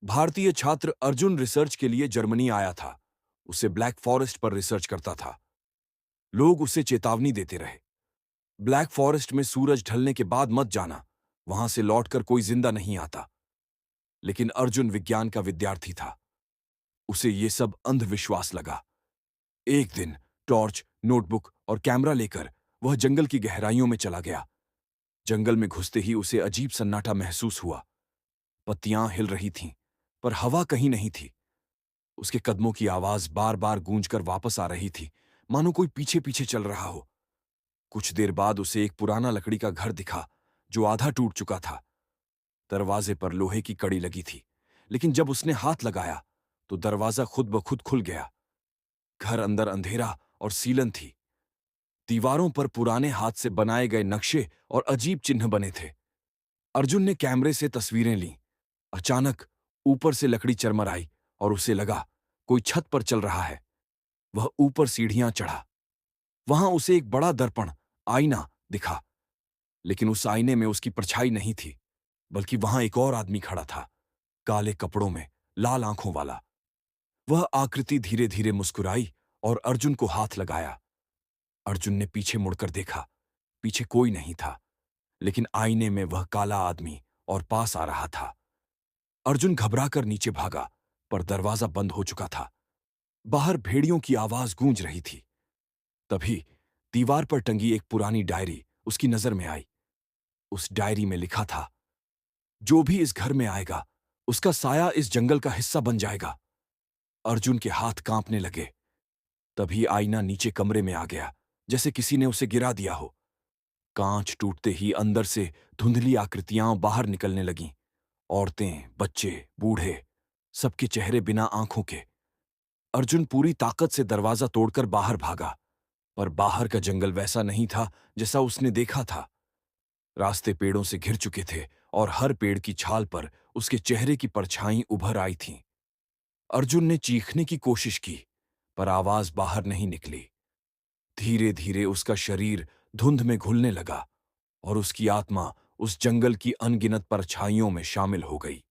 भारतीय छात्र अर्जुन रिसर्च के लिए जर्मनी आया था। उसे ब्लैक फॉरेस्ट पर रिसर्च करता था। लोग उसे चेतावनी देते रहे, ब्लैक फॉरेस्ट में सूरज ढलने के बाद मत जाना, वहां से लौटकर कोई जिंदा नहीं आता। लेकिन अर्जुन विज्ञान का विद्यार्थी था। उसे ये सब अंधविश्वास लगा। एक दिन टॉर्च, नोटबुक और कैमरा लेकर वह जंगल की गहराइयों में चला गया। जंगल में घुसते ही उसे अजीब सन्नाटा महसूस हुआ। पत्तियां हिल रही थीं, पर हवा कहीं नहीं थी। उसके कदमों की आवाज बार बार गूंजकर वापस आ रही थी, मानो कोई पीछे पीछे चल रहा हो। कुछ देर बाद उसे एक पुराना लकड़ी का घर दिखा, जो आधा टूट चुका था। दरवाजे पर लोहे की कड़ी लगी थी, लेकिन जब उसने हाथ लगाया तो दरवाजा खुद ब खुद खुल गया। घर अंदर अंधेरा और सीलन थी। दीवारों पर पुराने हाथ से बनाए गए नक्शे और अजीब चिन्ह बने थे। अर्जुन ने कैमरे से तस्वीरें लीं। अचानक ऊपर से लकड़ी चरमराई और उसे लगा कोई छत पर चल रहा है। वह ऊपर सीढ़ियां चढ़ा। वहां उसे एक बड़ा दर्पण, आईना दिखा, लेकिन उस आईने में उसकी परछाई नहीं थी, बल्कि वहां एक और आदमी खड़ा था, काले कपड़ों में, लाल आंखों वाला। वह आकृति धीरे धीरे मुस्कुराई और अर्जुन को हाथ लगाया। अर्जुन ने पीछे मुड़कर देखा। पीछे कोई नहीं था, लेकिन आईने में वह काला आदमी और पास आ रहा था। अर्जुन घबराकर नीचे भागा, पर दरवाजा बंद हो चुका था। बाहर भेड़ियों की आवाज गूंज रही थी। तभी दीवार पर टंगी एक पुरानी डायरी उसकी नजर में आई। उस डायरी में लिखा था, जो भी इस घर में आएगा उसका साया इस जंगल का हिस्सा बन जाएगा। अर्जुन के हाथ कांपने लगे। तभी आईना नीचे कमरे में आ गया, जैसे किसी ने उसे गिरा दिया हो। कांच टूटते ही अंदर से धुंधली आकृतियां बाहर निकलने लगीं। औरतें, बच्चे, बूढ़े, सबके चेहरे बिना आंखों के। अर्जुन पूरी ताकत से दरवाजा तोड़कर बाहर भागा, पर बाहर का जंगल वैसा नहीं था जैसा उसने देखा था। रास्ते पेड़ों से घिर चुके थे और हर पेड़ की छाल पर उसके चेहरे की परछाई उभर आई थीं। अर्जुन ने चीखने की कोशिश की, पर आवाज बाहर नहीं निकली। धीरे धीरे उसका शरीर धुंध में घुलने लगा और उसकी आत्मा उस जंगल की अनगिनत परछाइयों में शामिल हो गई।